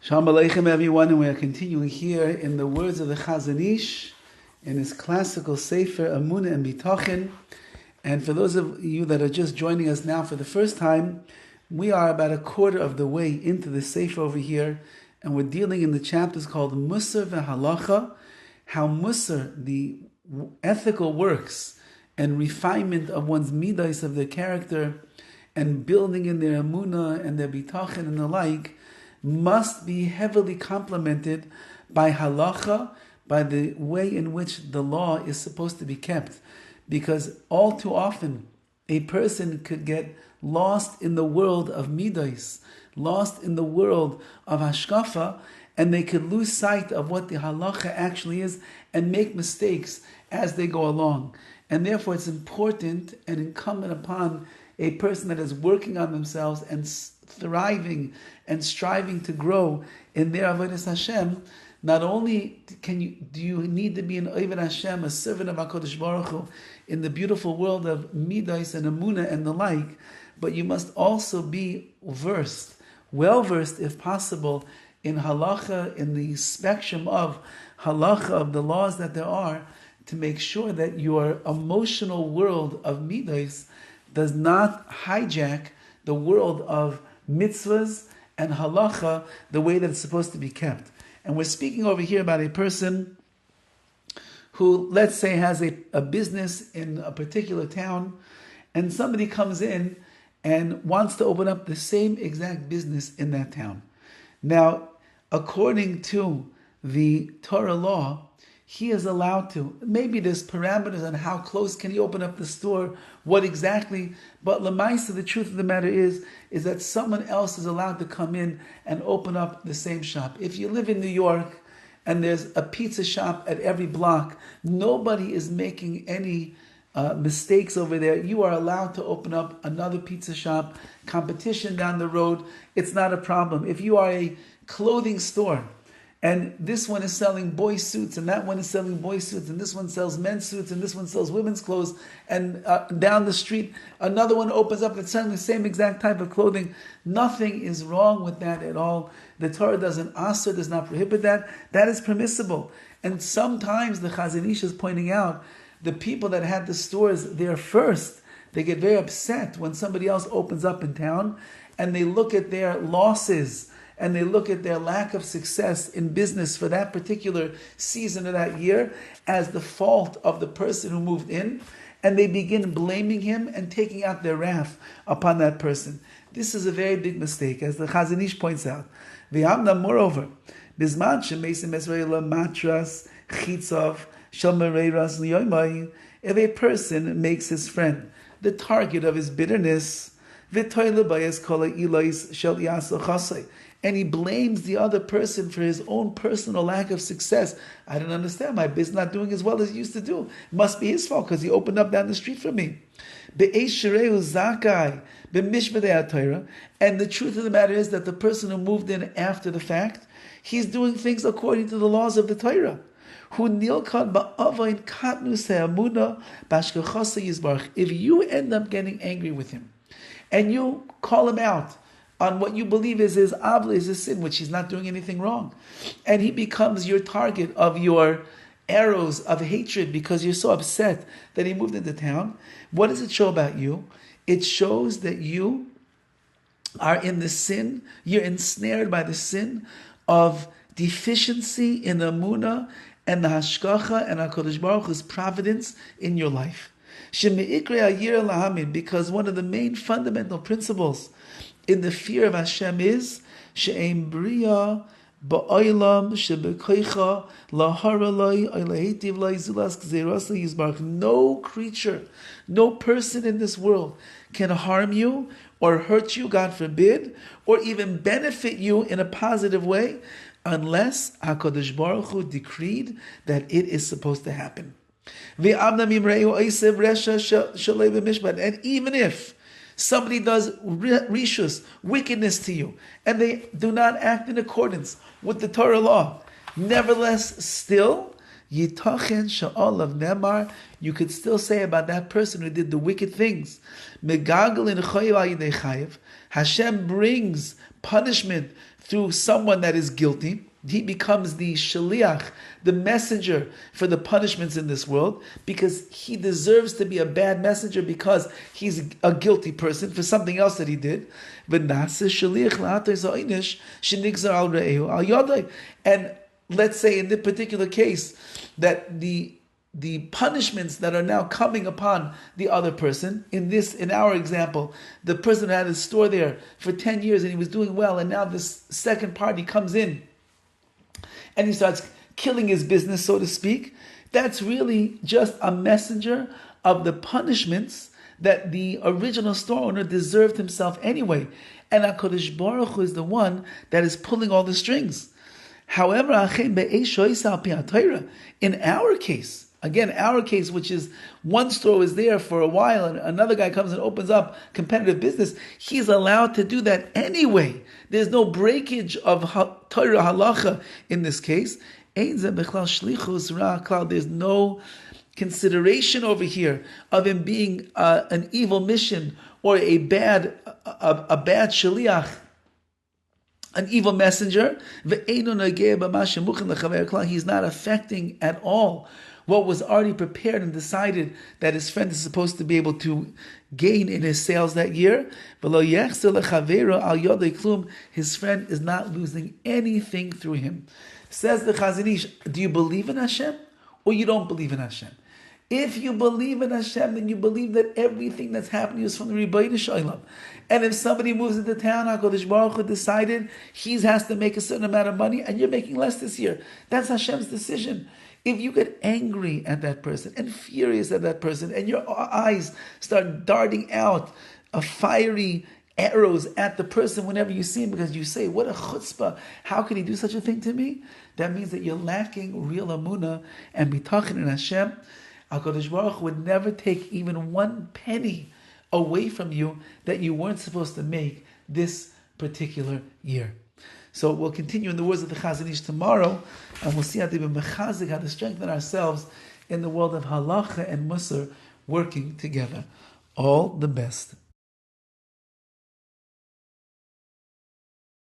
Shalom Aleichem everyone, and we are continuing here in the words of the Chazon Ish in his classical Sefer Emunah and Bitachon. And for those of you that are just joining us now for the first time, we are about a quarter of the way into the Sefer over here, and we're dealing in the chapters called Musar v'Halacha, how Musar, the ethical works and refinement of one's midas, of their character, and building in their Emunah and their Bitachon and the like, must be heavily complemented by halacha, by the way in which the law is supposed to be kept. Because all too often, a person could get lost in the world of midas, lost in the world of hashkafa, and they could lose sight of what the halacha actually is and make mistakes as they go along. And therefore it's important and incumbent upon a person that is working on themselves and thriving and striving to grow in their avodas Hashem. Not only do you need to be an Oved Hashem, a servant of HaKadosh Baruch Hu, in the beautiful world of midas and Emunah and the like, but you must also be well versed if possible, in halacha, in the spectrum of halacha, of the laws that there are, to make sure that your emotional world of midas does not hijack the world of mitzvahs and halacha the way that it's supposed to be kept. And we're speaking over here about a person who, let's say, has a business in a particular town, and somebody comes in and wants to open up the same exact business in that town. Now, according to the Torah law, he is allowed to. Maybe there's parameters on how close can he open up the store, what exactly, but l'maisa, the truth of the matter is that someone else is allowed to come in and open up the same shop. If you live in New York and there's a pizza shop at every block, nobody is making any mistakes over there. You are allowed to open up another pizza shop, competition down the road, it's not a problem. If you are a clothing store, and this one is selling boy suits, and that one is selling boy suits, and this one sells men's suits, and this one sells women's clothes, and down the street, another one opens up that's selling the same exact type of clothing. Nothing is wrong with that at all. The Torah doesn't does not prohibit that. That is permissible. And sometimes the Chazon Ish is pointing out, the people that had the stores there first, they get very upset when somebody else opens up in town, and they look at their losses, and they look at their lack of success in business for that particular season of that year as the fault of the person who moved in, and they begin blaming him and taking out their wrath upon that person. This is a very big mistake, as the Chazon Ish points out. V'amna, moreover, bisman shemeisim Esraela matras chitzov shel mereiras liyomayin, if a person makes his friend the target of his bitterness, v'toyle bayes kol ha'ilais shel yasa chasei, and he blames the other person for his own personal lack of success. I don't understand. My business not doing as well as it used to do. It must be his fault because he opened up down the street for me. And the truth of the matter is that the person who moved in after the fact, he's doing things according to the laws of the Torah. If you end up getting angry with him and you call him out on what you believe is his avla, is his sin, which he's not doing anything wrong, and he becomes your target of your arrows of hatred because you're so upset that he moved into town, what does it show about you? It shows that you are in the sin, you're ensnared by the sin of deficiency in the Emunah and the Hashkacha and HaKadosh Baruch Hu's providence in your life. Because one of the main fundamental principles in the fear of Hashem is she'em bria ba'olam shebekoicha laharalai olahetiv lai zulas gzeirasai yizbarach. No creature, no person in this world can harm you or hurt you, God forbid, or even benefit you in a positive way unless HaKadosh Baruch Hu decreed that it is supposed to happen. And even if somebody does rishus, wickedness to you, and they do not act in accordance with the Torah law, nevertheless, still, Yitachen sha'olav nemar, you could still say about that person who did the wicked things, Megagal in chayiv al yidei chayiv, Hashem brings punishment through someone that is guilty. He becomes the shaliach, the messenger for the punishments in this world, because he deserves to be a bad messenger because he's a guilty person for something else that he did. And let's say in this particular case that the punishments that are now coming upon the other person, in our example, the person who had his store there for 10 years and he was doing well, and now this second party comes in and he starts killing his business, so to speak. That's really just a messenger of the punishments that the original store owner deserved himself anyway. And HaKadosh Baruch Hu is the one that is pulling all the strings. However, in our case, again, our case, which is one store was there for a while and another guy comes and opens up competitive business, he's allowed to do that anyway. There's no breakage of Torah halacha in this case. There's no consideration over here of him being an evil mission or a bad shaliach, an evil messenger. He's not affecting at all what was already prepared and decided that his friend is supposed to be able to gain in his sales that year. His friend is not losing anything through him. Says the Chazon Ish, do you believe in Hashem or you don't believe in Hashem? If you believe in Hashem, then you believe that everything that's happening is from the Rabbi Shalom. And if somebody moves into town, HaKadosh Baruch Hu decided he has to make a certain amount of money and you're making less this year, that's Hashem's decision. If you get angry at that person and furious at that person and your eyes start darting out fiery arrows at the person whenever you see him because you say, what a chutzpah, how can he do such a thing to me? That means that you're lacking real Emunah and bitachon in Hashem. HaKadosh Baruch Hu would never take even one penny away from you that you weren't supposed to make this particular year. So we'll continue in the words of the Chazon Ish tomorrow, and we'll see how to strengthen ourselves in the world of halacha and musar working together. All the best.